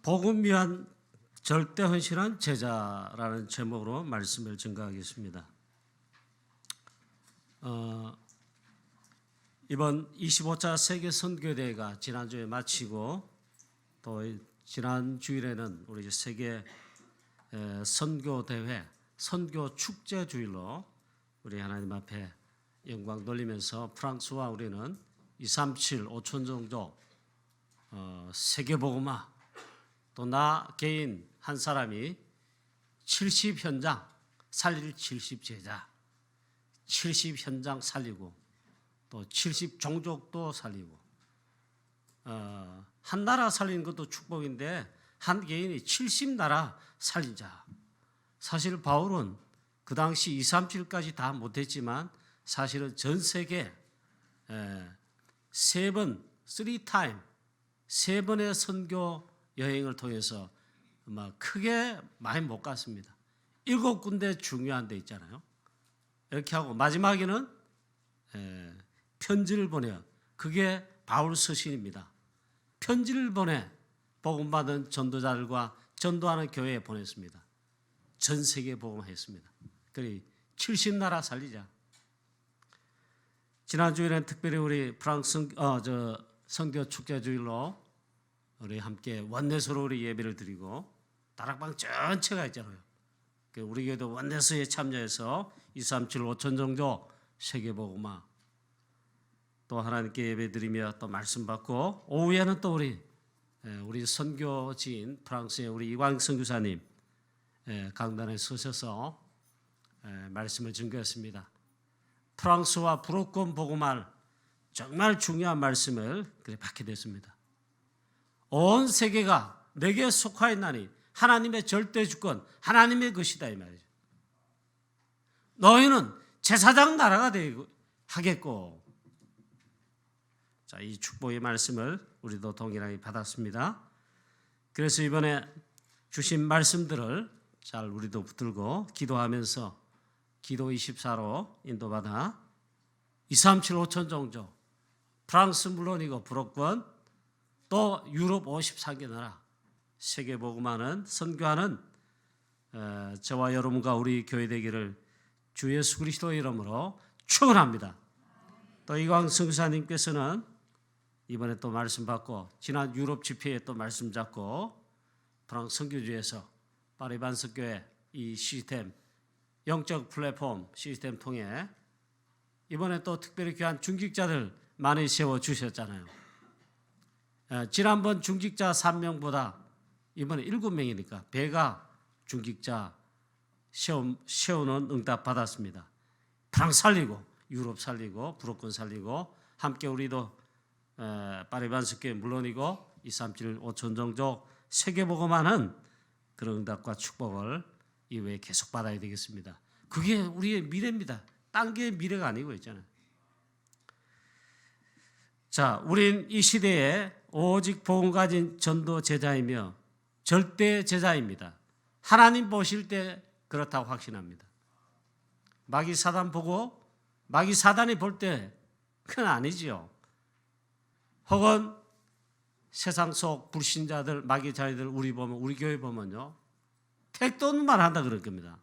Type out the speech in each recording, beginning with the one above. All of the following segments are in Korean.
복음 위한 절대 헌신한 제자라는 제목으로 말씀을 증거하겠습니다. 이번 25차 세계 선교대회가 지난주에 마치고 또 지난 주일에는 우리 세계 선교대회, 선교 축제 주일로 우리 하나님 앞에 영광 돌리면서 프랑스와 우리는 237 5천 종족 세계복음화, 또 나 개인 한 사람이 70 현장 살릴 70 제자, 70 현장 살리고 또 70 종족도 살리고, 한 나라 살리는 것도 축복인데 한 개인이 70 나라 살린 자. 사실 바울은 그 당시 237까지 다 못했지만 사실은 전 세계 세 번의 선교 여행을 통해서 크게 많이 못 갔습니다. 7군데 중요한 데 있잖아요. 이렇게 하고 마지막에는 편지를 보내요. 그게 바울 서신입니다. 편지를 보내 복음받은 전도자들과 전도하는 교회에 보냈습니다. 전 세계 복음했습니다. 그래 70나라 살리자. 지난 주일엔 특별히 우리 프랑스 선교 축제 주일로 우리 함께 원내스로 우리 예배를 드리고 다락방 전체가 있잖아요. 우리 교회도 원내스에 참여해서 237 5천 종족 세계복음화 또 하나님께 예배 드리며 또 말씀 받고, 오후에는 또 우리 선교지인 프랑스의 우리 이광 선교사님 강단에 서셔서 말씀을 증거했습니다. 프랑스와 부록권 복음할 정말 중요한 말씀을 받게 됐습니다. 온 세계가 내게 속하였나니 하나님의 절대 주권, 하나님의 것이다 이 말이죠. 너희는 제사장 나라가 하겠고. 자, 이 축복의 말씀을 우리도 동일하게 받았습니다. 그래서 이번에 주신 말씀들을 잘 우리도 붙들고 기도하면서 기도 24로 인도받아 237 5천 종족, 프랑스 물론이고 부록권, 또 유럽 54개 나라 세계복음하는 선교하는 저와 여러분과 우리 교회 되기를 주 예수 그리스도의 이름으로 축원합니다. 또 이광 선교사님께서는 이번에 또 말씀 받고 지난 유럽 집회에 또 말씀 잡고 프랑스 선교주에서 파리반석교회 이 시스템, 영적 플랫폼 시스템 통해 이번에 또 특별히 귀한 중직자들 많이 세워주셨잖아요. 지난번 중직자 3명보다 이번에 7명이니까 배가 중직자 세우는 응답 받았습니다. 프랑스 살리고 유럽 살리고 부록권 살리고 함께 우리도 파리반석교회 물론이고 237 5천 종족 세계복음하는 그런 응답과 축복을 이후에 계속 받아야 되겠습니다. 그게 우리의 미래입니다. 딴 게 미래가 아니고 있잖아요. 자, 우린 이 시대에 오직 복음 가진 전도 제자이며 절대 제자입니다. 하나님 보실 때 그렇다고 확신합니다. 마귀 사단 보고 마귀 사단이 볼 때 그건 아니지요. 혹은 세상 속 불신자들, 마귀 자녀들 우리 교회 보면요, 택도 없는 말 한다 그럴 겁니다.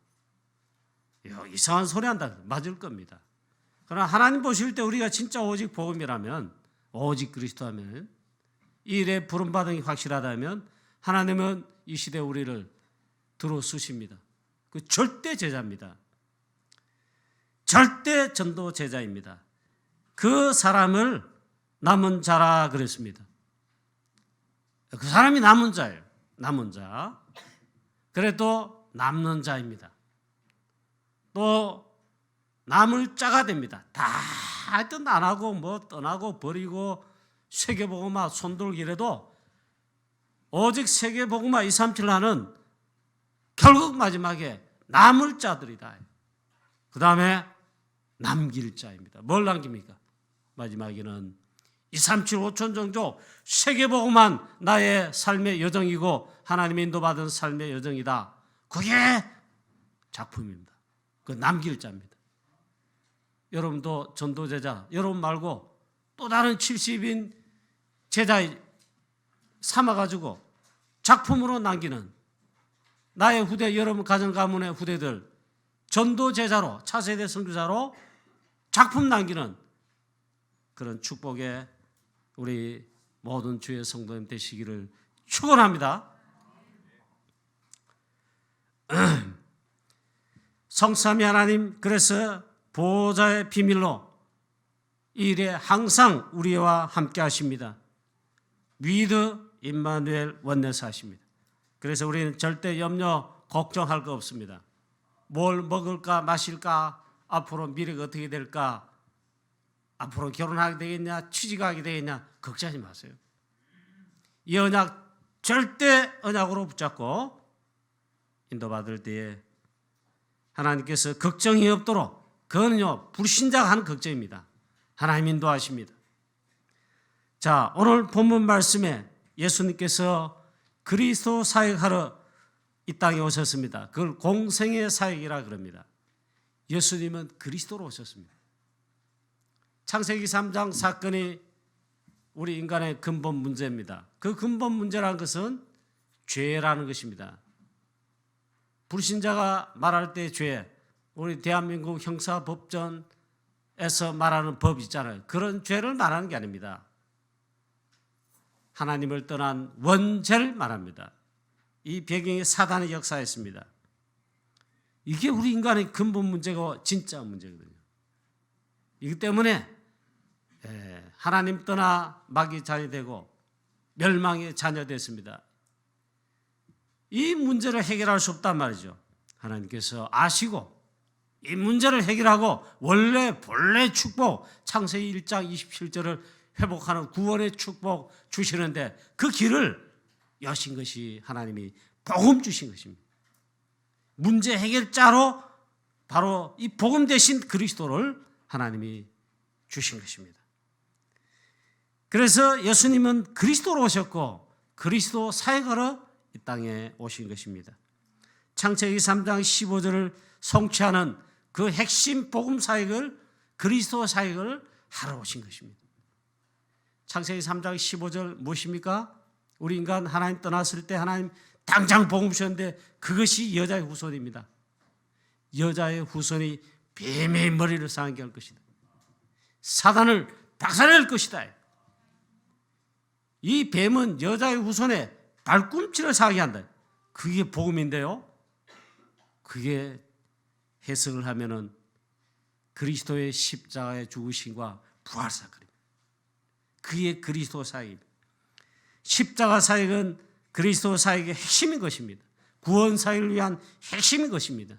이상한 소리 한다 맞을 겁니다. 그러나 하나님 보실 때 우리가 진짜 오직 복음이라면, 오직 그리스도라면, 이 일에 부름받은 게 확실하다면 하나님은 이 시대에 우리를 들어쓰십니다. 그 절대 제자입니다. 절대 전도 제자입니다. 그 사람을 남은 자라 그랬습니다. 그 사람이 남은 자예요. 남은 자. 그래도 남는 자입니다. 또 남을 자가 됩니다. 다 하여튼 안 하고 떠나고 버리고 세계복음화 손들기라도 오직 세계복음화 237 하는 결국 마지막에 남을 자들이다. 그 다음에 남길 자입니다. 뭘 남깁니까? 마지막에는 237 5천 종족 세계복음한 나의 삶의 여정이고 하나님의 인도받은 삶의 여정이다. 그게 작품입니다. 그 남길 자입니다. 여러분도 전도제자, 여러분 말고 또 다른 70인 제자 삼아가지고 작품으로 남기는 나의 후대, 여러분 가정 가문의 후대들 전도 제자로, 차세대 선교사로 작품 남기는 그런 축복에 우리 모든 주의 성도님 되시기를 축원합니다. 성삼위 하나님, 그래서 보호자의 비밀로 이 일에 항상 우리와 함께 하십니다. 위드 임마누엘 원네스 하십니다. 그래서 우리는 절대 염려, 걱정할 거 없습니다. 뭘 먹을까 마실까, 앞으로 미래가 어떻게 될까, 앞으로 결혼하게 되겠냐, 취직하게 되겠냐 걱정하지 마세요. 이 언약 절대 언약으로 붙잡고 인도받을 때에 하나님께서 걱정이 없도록, 그거는요 불신자가 하는 걱정입니다. 하나님 인도하십니다. 자, 오늘 본문 말씀에 예수님께서 그리스도 사역하러 이 땅에 오셨습니다. 그걸 공생의 사역이라 그럽니다. 예수님은 그리스도로 오셨습니다. 창세기 3장 사건이 우리 인간의 근본 문제입니다. 그 근본 문제라는 것은 죄라는 것입니다. 불신자가 말할 때 죄, 우리 대한민국 형사법전에서 말하는 법 있잖아요. 그런 죄를 말하는 게 아닙니다. 하나님을 떠난 원죄를 말합니다. 이 배경이 사단의 역사였습니다. 이게 우리 인간의 근본 문제고 진짜 문제거든요. 이기 때문에 하나님 떠나 마귀 자녀되고 멸망의 자녀됐습니다. 이 문제를 해결할 수 없단 말이죠. 하나님께서 아시고 이 문제를 해결하고 본래 축복, 창세기 1장 27절을 회복하는 구원의 축복 주시는데 그 길을 여신 것이 하나님이 복음 주신 것입니다. 문제 해결자로 바로 이 복음 대신 그리스도를 하나님이 주신 것입니다. 그래서 예수님은 그리스도로 오셨고 그리스도 사역하러 이 땅에 오신 것입니다. 창세기 3장 15절을 성취하는 그 핵심 복음 사역을, 그리스도 사역을 하러 오신 것입니다. 창세기 3장 15절 무엇입니까? 우리 인간 하나님 떠났을 때 하나님 당장 복음 주셨는데 그것이 여자의 후손입니다. 여자의 후손이 뱀의 머리를 상하게 할 것이다. 사단을 박살낼 것이다. 이 뱀은 여자의 후손에 발꿈치를 상하게 한다. 그게 복음인데요. 그게 해석을 하면은 그리스도의 십자가의 죽으심과 부활 사건입니다. 그게 그리스도 사역입니다. 십자가 사역은 그리스도 사역의 핵심인 것입니다. 구원 사역을 위한 핵심인 것입니다.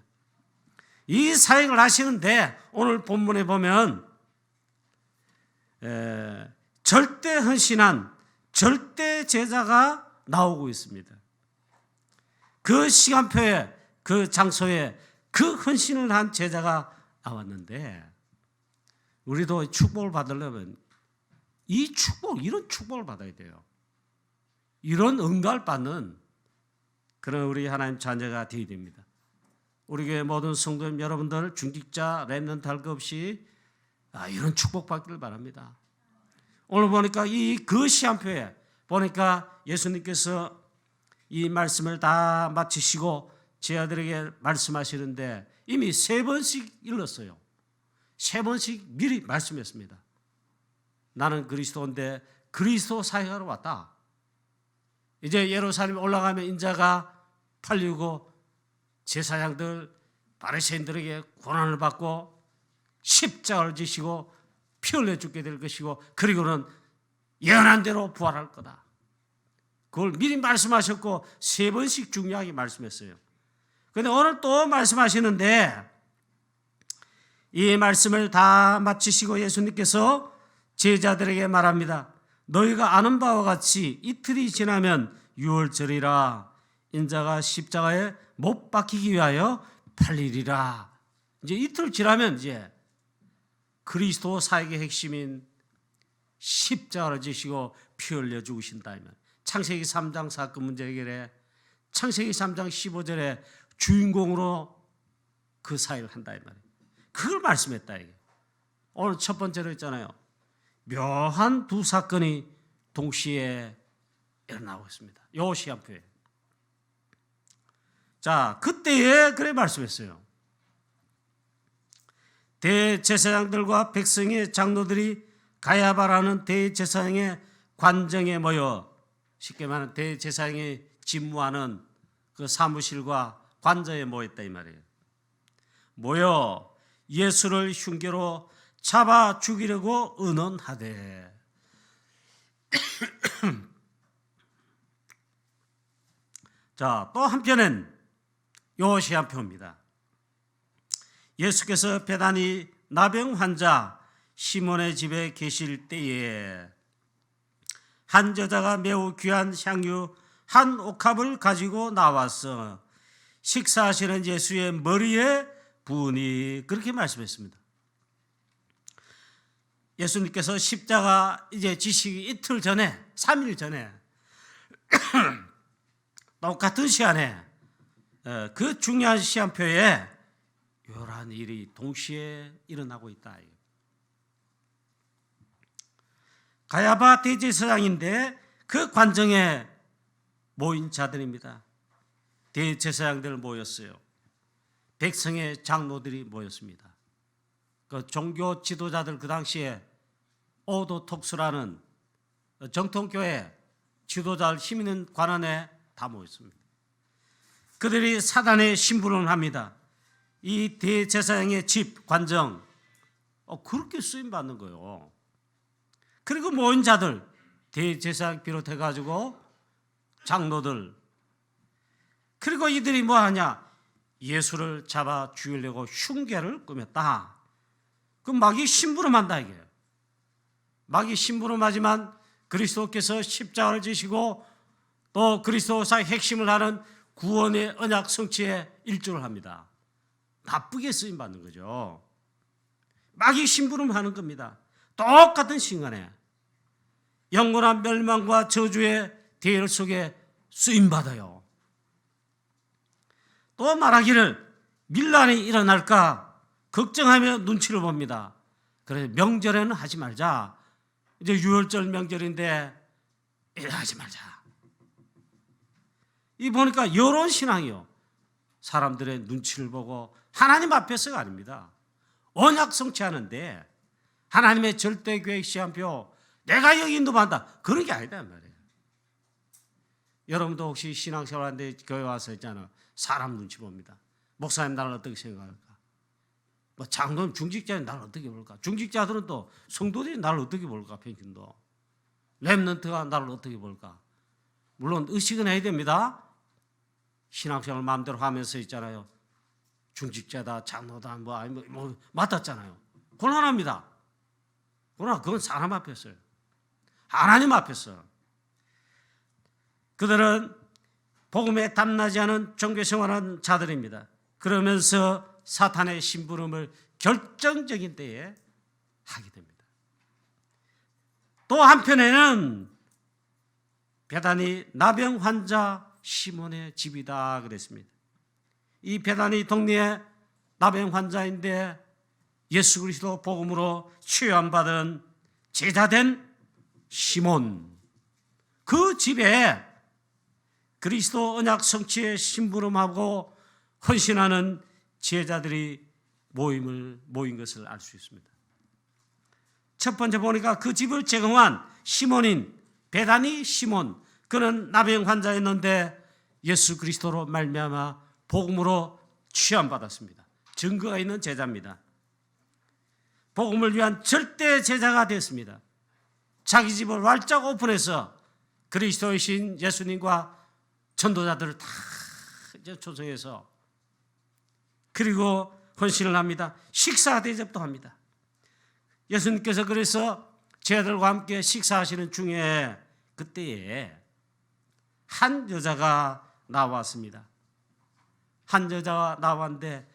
이 사역을 하시는데 오늘 본문에 보면 절대 헌신한 절대 제자가 나오고 있습니다. 그 시간표에, 그 장소에 그 헌신을 한 제자가 나왔는데 우리도 축복을 받으려면 이 축복, 이런 축복을 받아야 돼요. 이런 응답을 받는 그런 우리 하나님 자녀가 되어야 됩니다. 우리 교회 모든 성도님 여러분들 중직자 렘넌트 할 것 없이 이런 축복 받기를 바랍니다. 오늘 보니까 이 그 시간표에 보니까 예수님께서 이 말씀을 다 마치시고 제 아들에게 말씀하시는데 이미 3번씩 일렀어요. 3번씩 미리 말씀했습니다. 나는 그리스도인데 그리스도 사역하러 왔다. 이제 예루살렘 올라가면 인자가 팔리고 제사장들 바리새인들에게 고난을 받고 십자가를 지시고 피 흘려 죽게 될 것이고 그리고는 예언한 대로 부활할 거다. 그걸 미리 말씀하셨고 3번씩 중요하게 말씀했어요. 그런데 오늘 또 말씀하시는데 이 말씀을 다 마치시고 예수님께서 제자들에게 말합니다. 너희가 아는 바와 같이 이틀이 지나면 유월절이라 인자가 십자가에 못 박히기 위하여 팔리리라. 이제 이틀 지나면 이제 그리스도 사역의 핵심인 십자가를 지시고 피 흘려 죽으신다. 창세기 3장 사건 문제 해결에 창세기 3장 15절에 주인공으로 그 사역을 한다 이 말이에요. 그걸 말씀했다 이게. 오늘 첫 번째로 했잖아요. 묘한 두 사건이 동시에 일어나고 있습니다. 요 시간표에 자, 그때에 그래 말씀했어요. 대제사장들과 백성의 장로들이 가야바라는 대제사장의 관정에 모여, 쉽게 말하면 대제사장이 집무하는 그 사무실과 관저에 모였다 이 말이에요. 모여 예수를 흉계로 잡아 죽이려고 의논하되, 자, 또 한편엔 요시안표입니다. 예수께서 베다니 나병 환자 시몬의 집에 계실 때에 한 여자가 매우 귀한 향유 한 옥합을 가지고 나와서 식사하시는 예수의 머리에 부으니, 그렇게 말씀했습니다. 예수님께서 십자가 이제 지시기 이틀 전에, 3일 전에 똑같은 시간에 그 중요한 시간표에 이러한 일이 동시에 일어나고 있다. 가야바 대제사장인데 그 관정에 모인 자들입니다. 대제사장들 모였어요. 백성의 장로들이 모였습니다. 그 종교 지도자들, 그 당시에 오도톡스라는 정통교회 지도자들 힘 있는 관원에 다 모였습니다. 그들이 사단의 심부름을 합니다. 이 대제사장의 집 관정 그렇게 쓰임 받는 거예요. 그리고 모인 자들, 대제사장 비롯해 가지고 장로들, 그리고 이들이 뭐 하냐? 예수를 잡아 죽이려고 흉계를 꾸몄다. 그 마귀 심부름한다 이게요. 마귀 심부름하지만 그리스도께서 십자가를 지시고 또 그리스도사의 핵심을 하는 구원의 언약 성취에 일조를 합니다. 나쁘게 쓰임 받는 거죠. 마귀 심부름하는 겁니다. 똑같은 시간에 영원한 멸망과 저주의 대열 속에 쓰임 받아요. 또 말하기를 밀란이 일어날까 걱정하며 눈치를 봅니다. 그래서 명절에는 하지 말자. 이제 유월절 명절인데 하지 말자. 이 보니까 이런 신앙이요. 사람들의 눈치를 보고 하나님 앞에서가 아닙니다. 언약 성취하는데 하나님의 절대 계획 시한표 내가 여기 인도한다. 그런 게 아니다 말이에요. 여러분도 혹시 신앙생활 하는데 교회 와서 있잖아. 사람 눈치 봅니다. 목사님 나를 어떻게 생각할까? 뭐 장로님 중직자는 나를 어떻게 볼까? 중직자들은 또 성도들이 나를 어떻게 볼까? 평균도. 렘넌트가 나를 어떻게 볼까? 물론 의식은 해야 됩니다. 신앙생활 마음대로 하면서 있잖아요. 중직자다, 장로다, 뭐 맡았잖아요. 곤란합니다. 그러나 그건 사람 앞에서요. 하나님 앞에서. 그들은 복음에 담나지 않은 종교생활하는 자들입니다. 그러면서 사탄의 심부름을 결정적인 때에 하게 됩니다. 또 한편에는 베다니 나병 환자 시몬의 집이다 그랬습니다. 이 베다니 동네에 나병 환자인데 예수 그리스도 복음으로 치유받은 제자된 시몬, 그 집에 그리스도 언약 성취에 심부름하고 헌신하는 제자들이 모인 것을 알 수 있습니다. 첫 번째 보니까 그 집을 제공한 시몬인 베다니 시몬, 그는 나병 환자였는데 예수 그리스도로 말미암아 복음으로 취함받았습니다. 증거가 있는 제자입니다. 복음을 위한 절대 제자가 됐습니다. 자기 집을 활짝 오픈해서 그리스도의 신 예수님과 전도자들을 다 초청해서 그리고 헌신을 합니다. 식사 대접도 합니다. 예수님께서 그래서 제자들과 함께 식사하시는 중에 그때에 한 여자가 나왔습니다. 한 여자가 나왔는데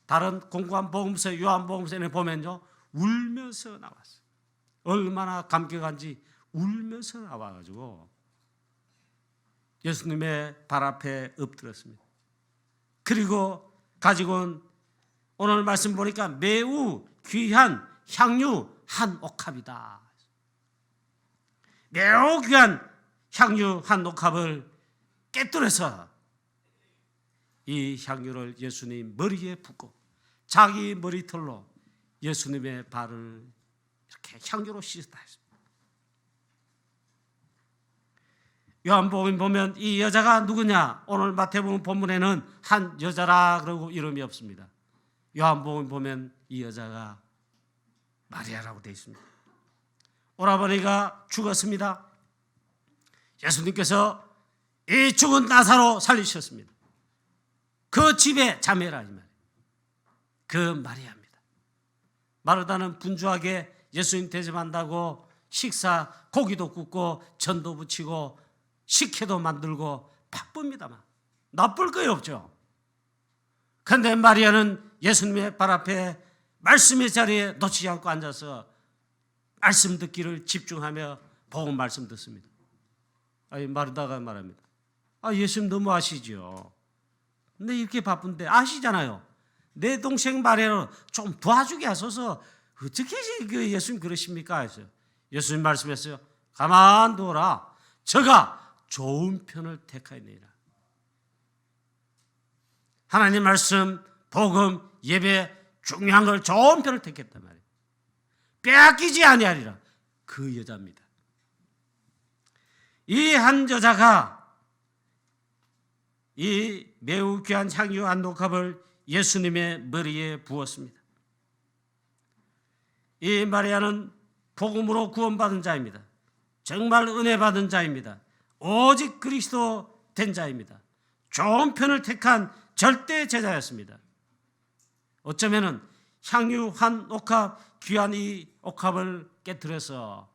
다른 공고한 복음서, 요한복음서에 보면요, 울면서 나왔어요. 얼마나 감격한지 울면서 나와가지고 예수님의 발 앞에 엎드렸습니다. 그리고 가지고 온 오늘 말씀 보니까 매우 귀한 향유 한 옥합이다. 매우 귀한 향유 한 옥합을 깨뜨려서 이 향유를 예수님 머리에 붓고 자기 머리털로 예수님의 발을 이렇게 향유로 씻었다 했습니다. 요한복음 보면 이 여자가 누구냐? 오늘 마태복음 본문에는 한 여자라 그러고 이름이 없습니다. 요한복음 보면 이 여자가 마리아라고 되어 있습니다. 오라버니가 죽었습니다. 예수님께서 이 죽은 나사로 살리셨습니다. 그 집에 자매라 이 말이에요. 그 마리아입니다. 마르다는 분주하게 예수님 대접한다고 식사 고기도 굽고 전도 부치고 식혜도 만들고 바쁩니다만 나쁠 거이 없죠. 그런데 마리아는 예수님의 발 앞에 말씀의 자리에 놓치지 않고 앉아서 말씀 듣기를 집중하며 복음 말씀 듣습니다. 아니 마르다가 말합니다. 예수님 너무 아시죠? 근데 이렇게 바쁜데 아시잖아요. 내 동생 마리아를 좀 도와주게 하소서. 어떻게 예수님 그러십니까? 했어요. 예수님 말씀했어요. 가만두어라. 저가 좋은 편을 택하였느니라. 하나님 말씀, 복음, 예배 중요한 걸 좋은 편을 택했단 말이에요. 빼앗기지 아니하리라. 그 여자입니다. 이 한 여자가 이 매우 귀한 향유 한 독합을 예수님의 머리에 부었습니다. 이 마리아는 복음으로 구원받은 자입니다. 정말 은혜 받은 자입니다. 오직 그리스도 된 자입니다. 좋은 편을 택한 절대 제자였습니다. 어쩌면은 향유 한 옥합, 귀한 이 옥합을 깨뜨려서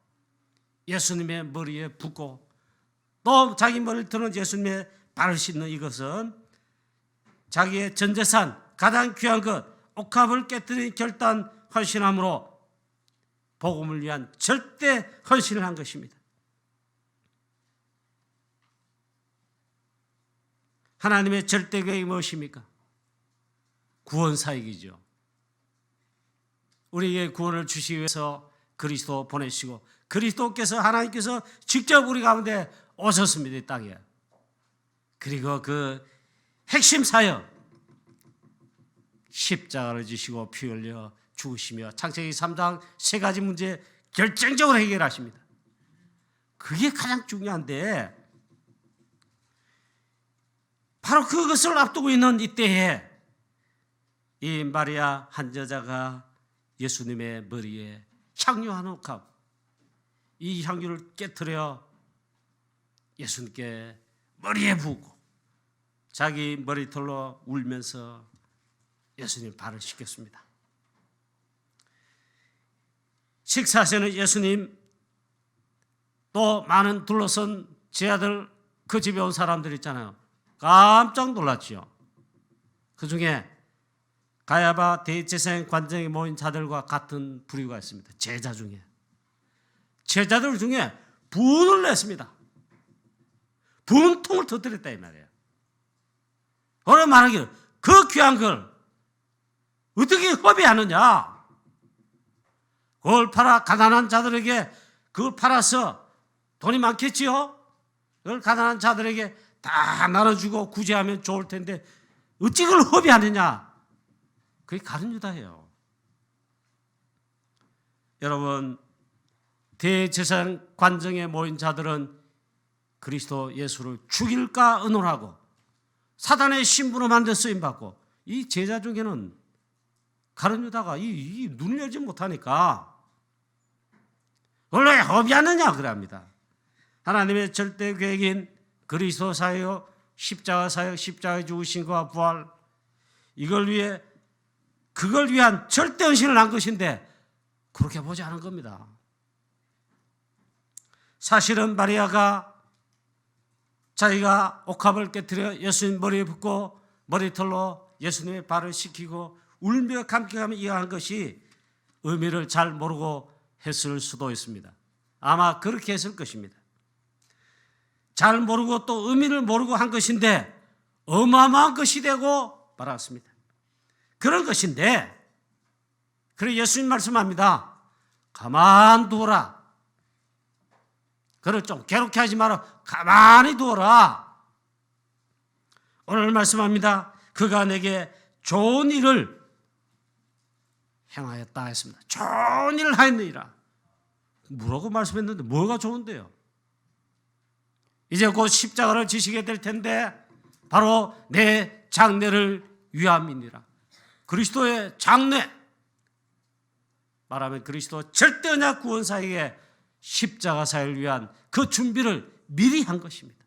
예수님의 머리에 붓고 또 자기 머리를 드는 예수님의 발을 씻는 이것은 자기의 전 재산, 가장 귀한 것, 옥합을 깨뜨린 결단 헌신함으로 복음을 위한 절대 헌신을 한 것입니다. 하나님의 절대 계획이 무엇입니까? 구원사역이죠. 우리에게 구원을 주시기 위해서 그리스도 보내시고 그리스도께서 하나님께서 직접 우리 가운데 오셨습니다. 이 땅에. 그리고 그 핵심 사역 십자가를 지시고 피 흘려 죽으시며 창세기 3장 세 가지 문제 결정적으로 해결하십니다. 그게 가장 중요한데 바로 그것을 앞두고 있는 이때에 이 마리아 한 여자가 예수님의 머리에 향유 한 옥합, 이 향유를 깨트려 예수님께 머리에 부고 자기 머리털로 울면서 예수님 발을 씻겼습니다. 식사하시는 예수님 또 많은 둘러선 제자들 그 집에 온 사람들 있잖아요. 깜짝 놀랐죠. 그 중에 가야바 대제사장 관정에 모인 자들과 같은 부류가 있습니다. 제자 중에. 제자들 중에 분을 냈습니다. 분통을 터뜨렸다 이 말이에요. 어느 말하기를 그 귀한 걸 어떻게 허비하느냐. 그걸 팔아 가난한 자들에게 그걸 팔아서 돈이 많겠지요. 그걸 가난한 자들에게 다 나눠주고 구제하면 좋을 텐데 어찌 그걸 허비하느냐. 그게 가룟 유다예요. 여러분 대제사장 관정에 모인 자들은 그리스도 예수를 죽일까 의논하고 사단의 신부로 만든 쓰임받고 이 제자 중에는 가룟 유다가 이 눈을 열지 못하니까 원래 허비하느냐 그럽니다. 하나님의 절대 계획인 그리스도 사역, 십자가 사역, 십자가의 죽으심과 부활 이걸 위해 그걸 위한 절대 헌신을 한 것인데 그렇게 보지 않은 겁니다. 사실은 마리아가 자기가 옥합을 깨뜨려 예수님 머리에 붓고 머리털로 예수님의 발을 씻기고 울며 감격하며 이어한 것이 의미를 잘 모르고 했을 수도 있습니다. 아마 그렇게 했을 것입니다. 잘 모르고 또 의미를 모르고 한 것인데 어마어마한 것이 되고 말았습니다. 그런 것인데 그래 예수님 말씀합니다. 가만두어라. 그를 좀 괴롭게 하지 마라. 가만히 두어라. 오늘 말씀합니다. 그가 내게 좋은 일을 행하였다 했습니다. 좋은 일을 하였느니라. 뭐라고 말씀했는데 뭐가 좋은데요? 이제 곧 십자가를 지시게 될 텐데 바로 내 장래를 위함이니라. 그리스도의 장래, 말하면 그리스도 절대 언약 구원사에게 십자가 사역을 위한 그 준비를 미리 한 것입니다.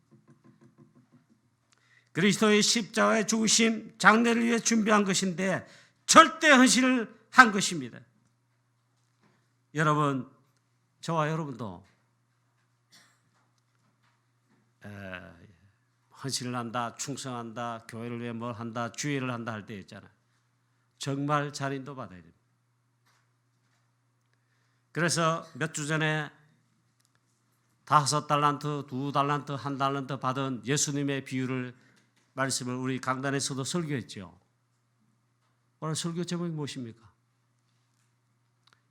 그리스도의 십자가의 죽으심, 장래를 위해 준비한 것인데 절대 헌신을 한 것입니다. 여러분, 저와 여러분도 헌신을 한다, 충성한다, 교회를 위해 뭘 한다, 주의를 한다 할 때 있잖아요. 정말 자린도 받아야 됩니다. 그래서 몇 주 전에 5달란트, 2달란트, 1달란트 받은 예수님의 비유를 말씀을 우리 강단에서도 설교했죠. 오늘 설교 제목이 무엇입니까?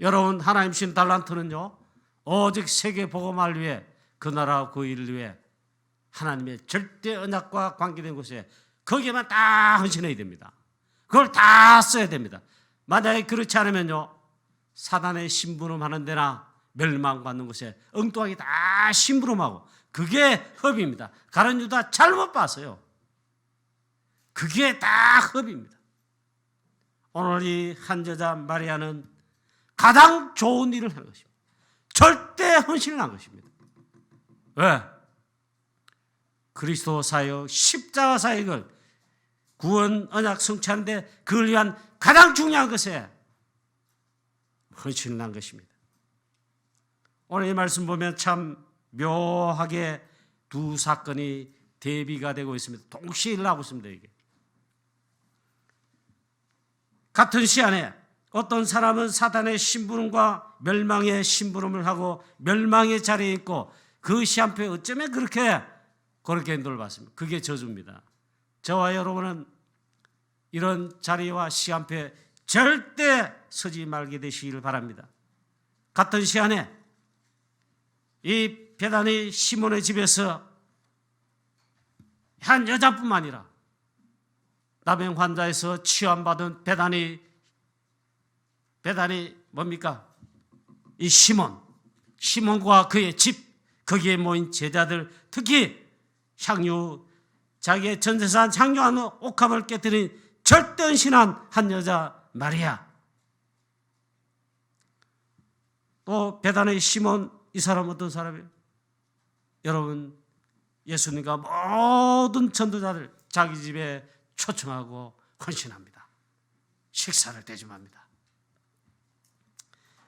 여러분, 하나님 신 달란트는요, 오직 세계 복음을 위해, 그 나라 그 일을 위해 하나님의 절대 언약과 관계된 곳에 거기에만 다 헌신해야 됩니다. 그걸 다 써야 됩니다. 만약에 그렇지 않으면요, 사단의 심부름하는 데나 멸망받는 곳에 엉뚱하게 다 심부름하고, 그게 흡입니다. 가룟 유다 잘못 봤어요. 그게 다 흡입니다. 오늘 이 한 여자 마리아는 가장 좋은 일을 한 것입니다. 절대 헌신을 한 것입니다. 왜? 그리스도 사역, 십자가 사역을 구원 언약 성취하는데 그걸 위한 가장 중요한 것에 헌신을 한 것입니다. 오늘 이 말씀 보면 참 묘하게 두 사건이 대비가 되고 있습니다. 동시에 일어나고 있습니다. 이게 같은 시간에 어떤 사람은 사단의 심부름과 멸망의 심부름을 하고 멸망의 자리에 있고, 그 시한표에 어쩌면 그렇게 인도를 받습니다. 그게 저주입니다. 저와 여러분은 이런 자리와 시한표에 절대 서지 말게 되시기를 바랍니다. 같은 시간에 이 베다니 시몬의 집에서 한 여자뿐만 아니라 나병 환자에서 치유받은 베다니 뭡니까? 이 시몬과 그의 집, 거기에 모인 제자들, 특히 자기의 전재산 향유하는 옥합을 깨뜨린 절대 헌신한 한 여자 마리아, 또 베다니 시몬, 이 사람 어떤 사람이에요? 여러분, 예수님과 모든 전도자들 자기 집에 초청하고 헌신합니다. 식사를 대접합니다.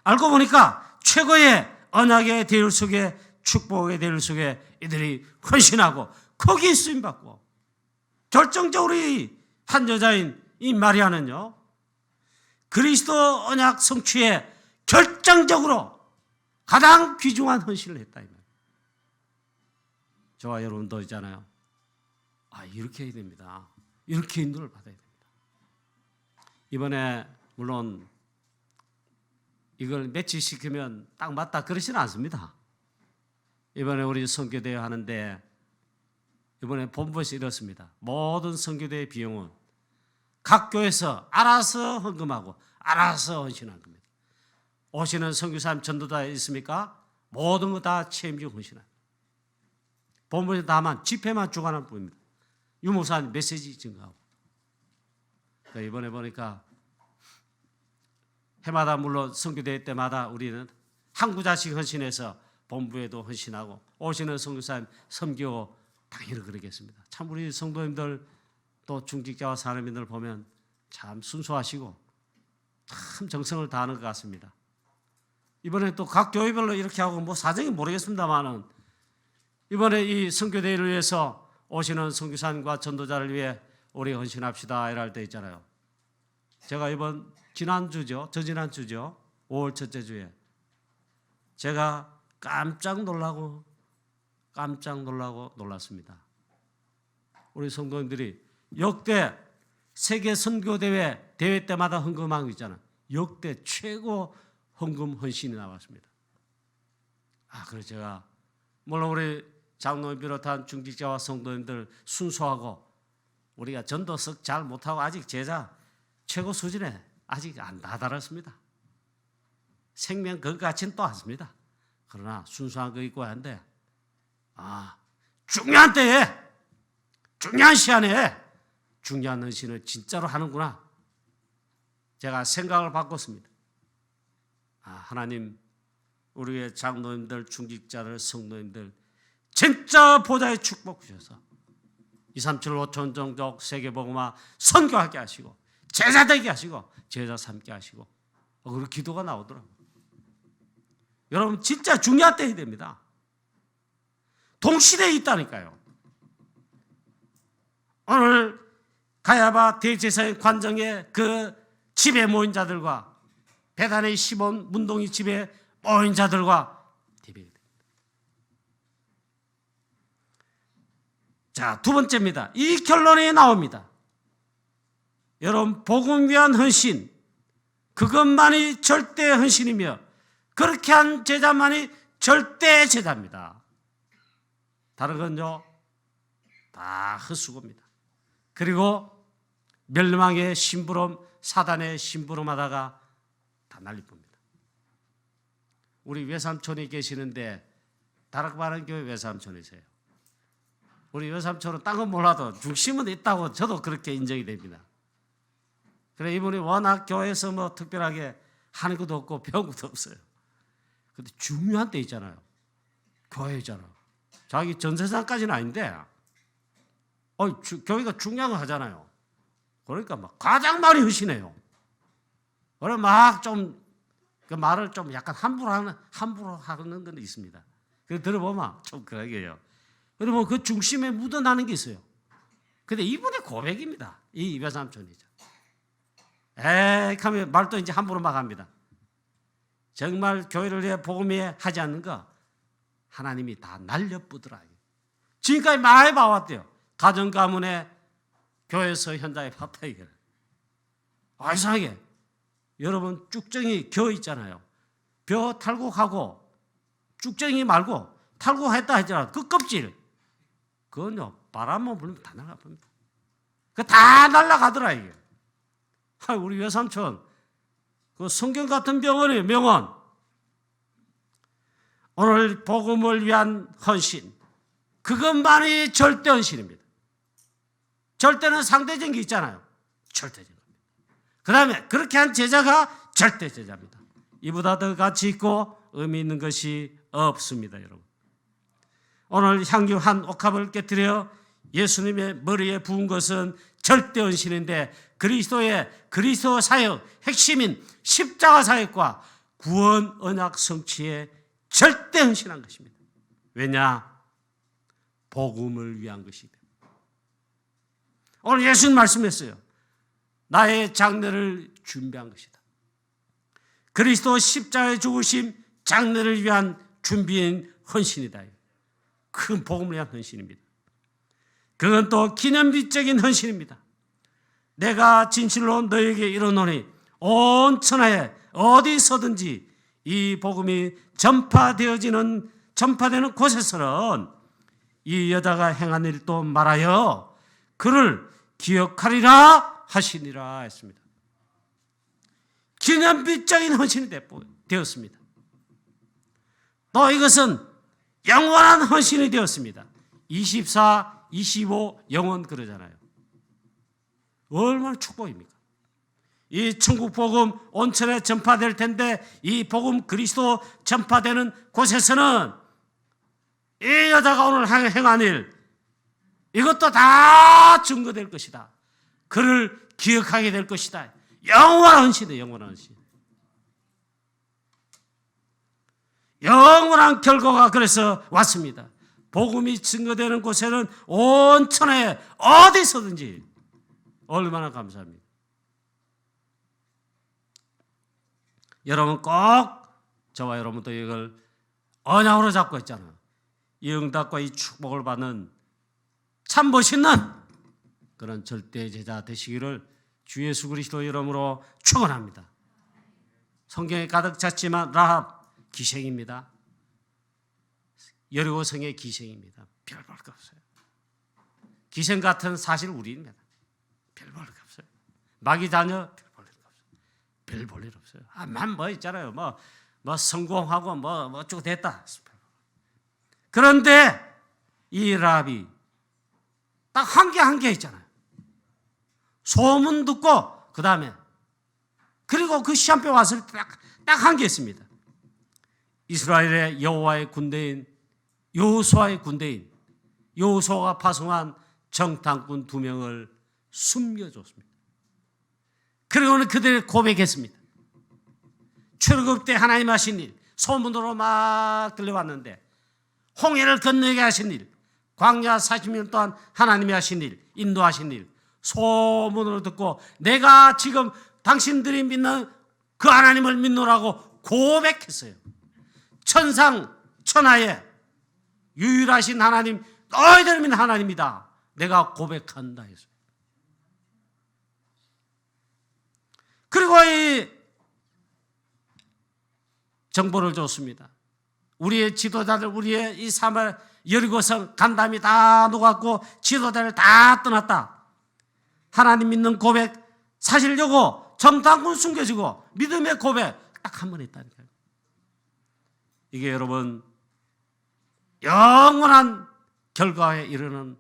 알고 보니까 최고의 언약의 대열 속에, 축복의 대열 속에 이들이 헌신하고 거기에 쓰임받고, 결정적으로 이 한 여자인 이 마리아는요, 그리스도 언약 성취에 결정적으로 가장 귀중한 헌신을 했다. 저와 여러분도 있잖아요. 이렇게 해야 됩니다. 이렇게 인도를 받아야 됩니다. 이번에 물론 이걸 매치시키면 딱 맞다 그러지는 않습니다. 이번에 우리 선교대회 하는데 이번에 본부에서 이렇습니다. 모든 선교대회 비용은 각 교회에서 알아서 헌금하고 알아서 헌신한 겁니다. 오시는 선교사님 전도자 있습니까? 모든 거 다 책임지고 헌신합니다. 본부에서 다만 집회만 주관할 뿐입니다. 유목사님 메시지 증가하고. 그러니까 이번에 보니까 해마다 물론 선교대회 때마다 우리는 한 구자씩 헌신해서 본부에도 헌신하고, 오시는 선교사님 섬기고 당연히 그러겠습니다. 참 우리 성도님들 또 중직자와 사람인들 보면 참 순수하시고 참 정성을 다하는 것 같습니다. 이번에 또 각 교회별로 이렇게 하고 뭐 사정이 모르겠습니다만은 이번에 이 선교대회를 위해서 오시는 선교사님과 전도자를 위해 우리 헌신합시다 이럴 때 있잖아요. 제가 이번 저지난주죠. 5월 첫째 주에 제가 깜짝 놀랐습니다. 우리 성도님들이 역대 세계 선교대회 대회 때마다 헌금한 거 있잖아요. 역대 최고 헌금 헌신이 나왔습니다. 그래서 제가 물론 우리 장로님 비롯한 중직자와 성도님들 순수하고 우리가 전도 썩 잘 못하고 아직 제자 최고 수준에 아직 안 다다랐습니다. 생명 그 가치는 또 않습니다. 그러나 순수한 거 있고 하는데 중요한 때에 중요한 시간에 중요한 헌신을 진짜로 하는구나. 제가 생각을 바꿨습니다. 하나님 우리의 장로님들, 중직자들, 성도님들 진짜 보좌의 축복 주셔서 237 5천 종족 세계복음화 선교하게 하시고 제자 되게 하시고 제자 삼게 하시고 그리고 기도가 나오더라고요. 여러분 진짜 중요한 때이 됩니다. 동시대에 있다니까요. 오늘 가야바 대제사장 관정의 그 집에 모인 자들과 베단의 시몬 문동이 집에 모인 자들과 대비가 됩니다. 자, 두 번째입니다. 이 결론이 나옵니다. 여러분 복음 위한 헌신 그것만이 절대 헌신이며 그렇게 한 제자만이 절대 제자입니다. 다른 건요 다 헛수고입니다. 그리고 멸망의 심부름 사단의 심부름하다가 다 난리뿐입니다. 우리 외삼촌이 계시는데 다락바른 교회 외삼촌이세요. 우리 외삼촌은 딴 건 몰라도 중심은 있다고 저도 그렇게 인정이 됩니다. 그래 이분이 워낙 교회에서 뭐 특별하게 하는 것도 없고 배운 것도 없어요. 근데 중요한 때 있잖아요. 교회잖아. 자기 전세상까지는 아닌데 교회가 중요한 거 하잖아요. 그러니까 막 가장 많이 헌신해요. 그래 막 좀 그 말을 좀 약간 함부로 하는 건 있습니다. 그래 들어보면 좀 그러게 해요. 그러면 그 중심에 묻어나는 게 있어요. 근데 이분의 고백입니다. 이 외삼촌이죠. 하면 말도 이제 함부로 막 합니다. 정말 교회를 위해 복음에 하지 않는 거 하나님이 다 날려뿌더라. 지금까지 많이 봐왔대요. 가정 가문에 교회에서 현장에 봤다 이게. 이상하게 여러분 쭉정이 겨 있잖아요. 벼 탈곡하고 쭉정이 말고 탈곡했다 했잖아요. 그 껍질 그건요 바람만 불면 다 날아갑니다. 그 다 날아가더라 이게. 우리 외삼촌 그 성경 같은 병원이에요. 명언. 오늘 복음을 위한 헌신 그것만이 절대 헌신입니다. 절대는 상대적인 게 있잖아요. 절대적인 겁니다. 그 다음에 그렇게 한 제자가 절대 제자입니다. 이보다 더 가치 있고 의미 있는 것이 없습니다. 여러분 오늘 향유 한 옥합을 깨뜨려 예수님의 머리에 부은 것은 절대 헌신인데 그리스도 사역 핵심인 십자가 사역과 구원 언약 성취에 절대 헌신한 것입니다. 왜냐? 복음을 위한 것이기 때문에. 오늘 예수님 말씀했어요. 나의 장례를 준비한 것이다. 그리스도 십자가의 죽으심 장례를 위한 준비인 헌신이다. 큰 복음을 위한 헌신입니다. 그건 또 기념비적인 헌신입니다. 내가 진실로 너에게 이르노니 온 천하에 어디서든지 이 복음이 전파되는 곳에서는 이 여자가 행한 일도 말하여 그를 기억하리라 하시니라 했습니다. 기념비적인 헌신이 되었습니다. 또 이것은 영원한 헌신이 되었습니다. 24, 25 영원 그러잖아요. 얼마나 축복입니까? 이 천국 복음 온천에 전파될 텐데 이 복음 그리스도 전파되는 곳에서는 이 여자가 오늘 행한 일 이것도 다 증거될 것이다. 그를 기억하게 될 것이다. 영원한 헌신이에요. 영원한 헌신. 영원한 결과가 그래서 왔습니다. 복음이 증거되는 곳에는 온 천하에 어디서든지 얼마나 감사합니다. 여러분 꼭 저와 여러분도 이걸 언약으로 잡고 있잖아요. 이 응답과 이 축복을 받는 참 멋있는 그런 절대 제자 되시기를 주 예수 그리스도 이름으로 축원합니다. 성경에 가득 찼지만 라합 기생입니다. 여리고성의 기생입니다. 별 볼 거 없어요. 기생 같은 사실 우리입니다. 마귀 자녀 별 볼 일 없어요. 뭐 있잖아요. 뭐 성공하고 뭐 어쩌고 됐다. 그런데 이 라합이 딱 한 개 있잖아요. 소문 듣고 그 다음에 그리고 그 시험표 왔을 때 딱 한 개 있습니다. 이스라엘의 여호와의 군대인 여호수아의 군대인 여호수아가 파송한 정탐꾼 2명을 숨겨줬습니다. 그리고는 그들이 고백했습니다. 출애굽 때 하나님 하신 일 소문으로 막 들려왔는데 홍해를 건너게 하신 일, 광야 40년 동안 하나님이 하신 일, 인도하신 일 소문으로 듣고 내가 지금 당신들이 믿는 그 하나님을 믿노라고 고백했어요. 천상 천하에 유일하신 하나님, 너희들 믿는 하나님이다. 내가 고백한다 했어요. 그리고 이 정보를 줬습니다. 우리의 지도자들, 우리의 이 사마리아 여리고성 간담이 다 녹았고 지도자를 다 떠났다. 하나님 믿는 고백 사실 요거 정탐꾼 숨겨지고 믿음의 고백 딱 한 번 했다니까요. 이게 여러분 영원한 결과에 이르는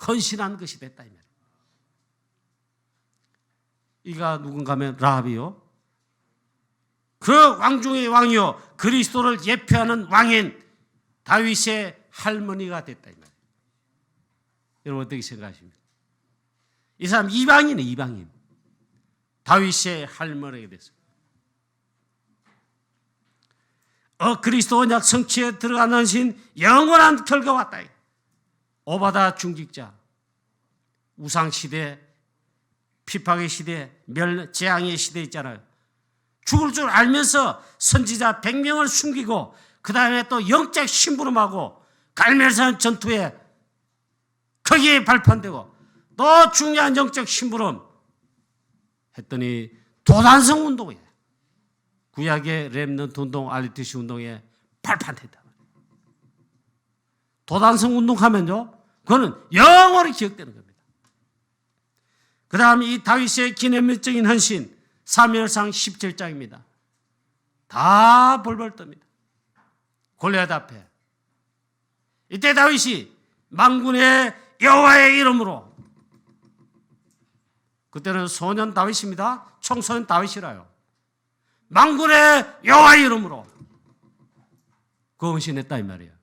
헌신한 것이 됐다 이 말이에요. 이가 누군가 하면 라합이요. 그 왕 중의 왕이요. 그리스도를 예표하는 왕인 다윗의 할머니가 됐다 이 말이에요. 여러분 어떻게 생각하십니까? 이 사람 이방인이에요. 이방인. 다윗의 할머니가 됐어요. 그리스도 언약 성취에 들어가는 신 영원한 결과 왔다. 오바다 중직자, 우상시대, 핍박의 시대, 재앙의 시대 있잖아요. 죽을 줄 알면서 선지자 100명을 숨기고 그 다음에 또 영적 심부름하고 갈멜산 전투에 거기에 발판되고 또 중요한 영적 심부름 했더니 도단성 운동이에요. 구약의 렘넌트 운동, RTC 운동에 발판됐다. 도단성 운동하면요, 그거는 영원히 기억되는 겁니다. 그 다음 이 다윗의 기념적인 헌신, 사무엘상 17장입니다. 다 벌벌 떱니다. 골리앗 앞에. 이때 다윗이 만군의 여호와의 이름으로, 그때는 소년 다윗입니다. 청소년 다윗이라요. 만군의 여호와의 이름으로 그 헌신했다 이 말이에요.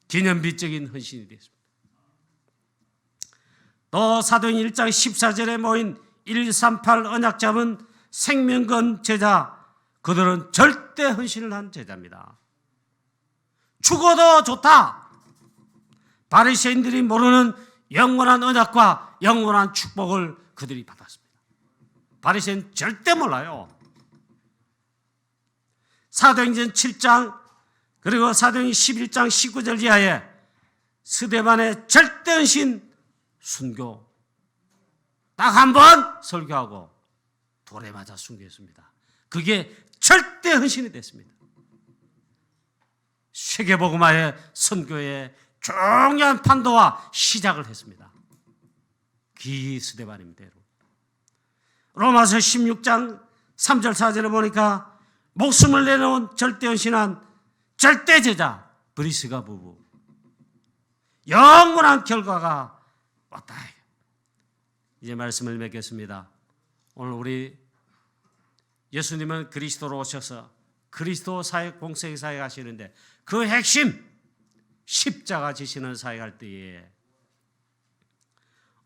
기념비적인 헌신이 됐습니다. 또 사도행 1장 14절에 모인 138 언약 잡은 생명건 제자, 그들은 절대 헌신을 한 제자입니다. 죽어도 좋다. 바리새인들이 모르는 영원한 언약과 영원한 축복을 그들이 받았습니다. 바리새인 절대 몰라요. 사도행전 7장 그리고 사도행전 11장 19절 이하에 스데반의 절대 헌신 순교, 딱 한 번 설교하고 돌에 맞아 순교했습니다. 그게 절대 헌신이 됐습니다. 세계복음화의 선교의 중요한 판도와 시작을 했습니다. 스데반입니다. 로마서 16장 3절 4절에 보니까 목숨을 내놓은 절대 헌신한 절대 제자 브리스가 부부, 영원한 결과가 왔다. 이제 말씀을 맺겠습니다. 오늘 우리 예수님은 그리스도로 오셔서 그리스도 사역, 공생의 사역 하시는데 그 핵심 십자가 지시는 사역 할 때에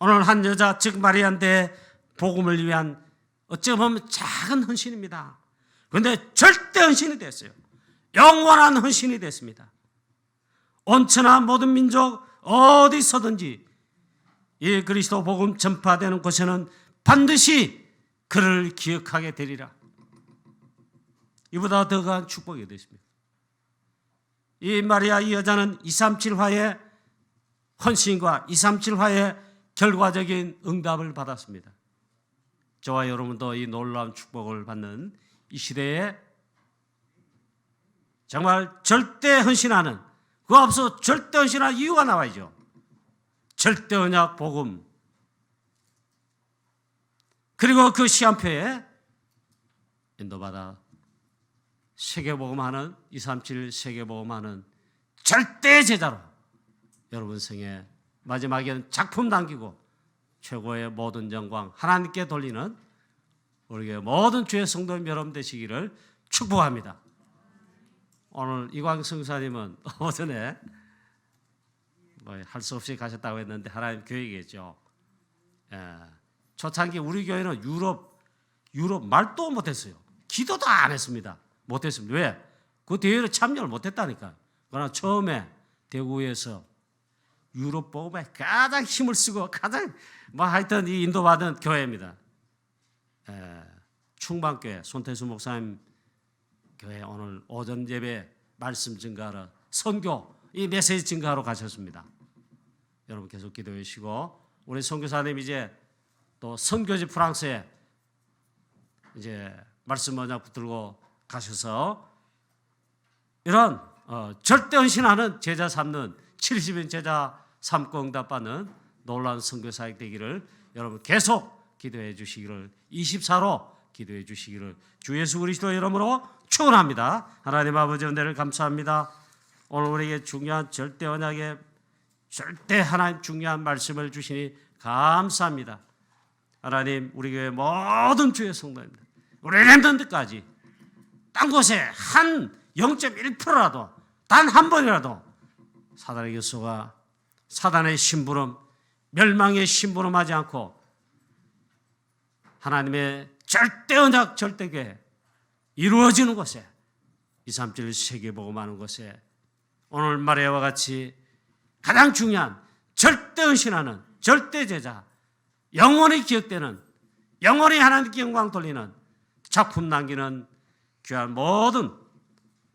오늘 한 여자 즉 마리아인데 복음을 위한 어찌 보면 작은 헌신입니다. 그런데 절대 헌신이 됐어요. 영원한 헌신이 됐습니다. 온천하 모든 민족 어디서든지 이 그리스도 복음 전파되는 곳에는 반드시 그를 기억하게 되리라. 이보다 더 강한 축복이 되십니다. 이 마리아 이 여자는 237화의 헌신과 237화의 결과적인 응답을 받았습니다. 저와 여러분도 이 놀라운 축복을 받는 이 시대에 정말 절대 헌신하는, 그 앞서 절대 헌신할 이유가 나와야죠. 절대 언약 복음, 그리고 그 시간표에 인도받아 세계복음하는 237 세계복음하는 절대 제자로 여러분 생에 마지막에는 작품 남기고 최고의 모든 영광 하나님께 돌리는 우리 모든 주의 성도님 여러분 되시기를 축복합니다. 오늘 이광성 목사님은 오전에 할 수 없이 가셨다고 했는데 하나님 교회겠죠. 초창기 우리 교회는 유럽 말도 못했어요. 기도도 안 했습니다. 못했습니다. 왜? 그 대회를 참여를 못했다니까. 그러나 처음에 대구에서 유럽 복음에 가장 힘을 쓰고 가장 하여튼 이 인도받은 교회입니다. 충만교회 손태수 목사님 교회 오늘 오전 예배 말씀 증가하러 선교 이 메시지 증가하러 가셨습니다. 여러분 계속 기도해 주시고 우리 선교사님 이제 또 선교지 프랑스에 이제 말씀 언약 붙들고 가셔서 이런 절대 헌신하는 제자 삼는 70인 제자 삼고 응답받는 놀라운 선교사역 되기를 여러분 계속 기도해 주시기를 24로 기도해 주시기를 주 예수 그리스도 이름으로 축원합니다. 하나님 아버지 은혜를 감사합니다. 오늘 우리에게 중요한 절대 언약의 절대 하나님 중요한 말씀을 주시니 감사합니다. 하나님 우리 교회 모든 주의 성도입니다. 우리 렘넌트까지 딴 곳에 한 0.1%라도 단 한 번이라도 사단의 교수가 사단의 심부름 멸망의 심부름하지 않고 하나님의 절대 언약 절대교회 이루어지는 곳에 237 세계복음하는 곳에 오늘 말해와 같이 가장 중요한 절대 헌신하는 절대 제자 영원히 기억되는 영원히 하나님께 영광 돌리는 작품 남기는 귀한 모든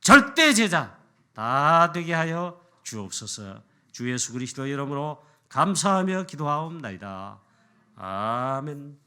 절대 제자 다 되게 하여 주옵소서. 주 예수 그리스도 이름으로 감사하며 기도하옵나이다. 아멘.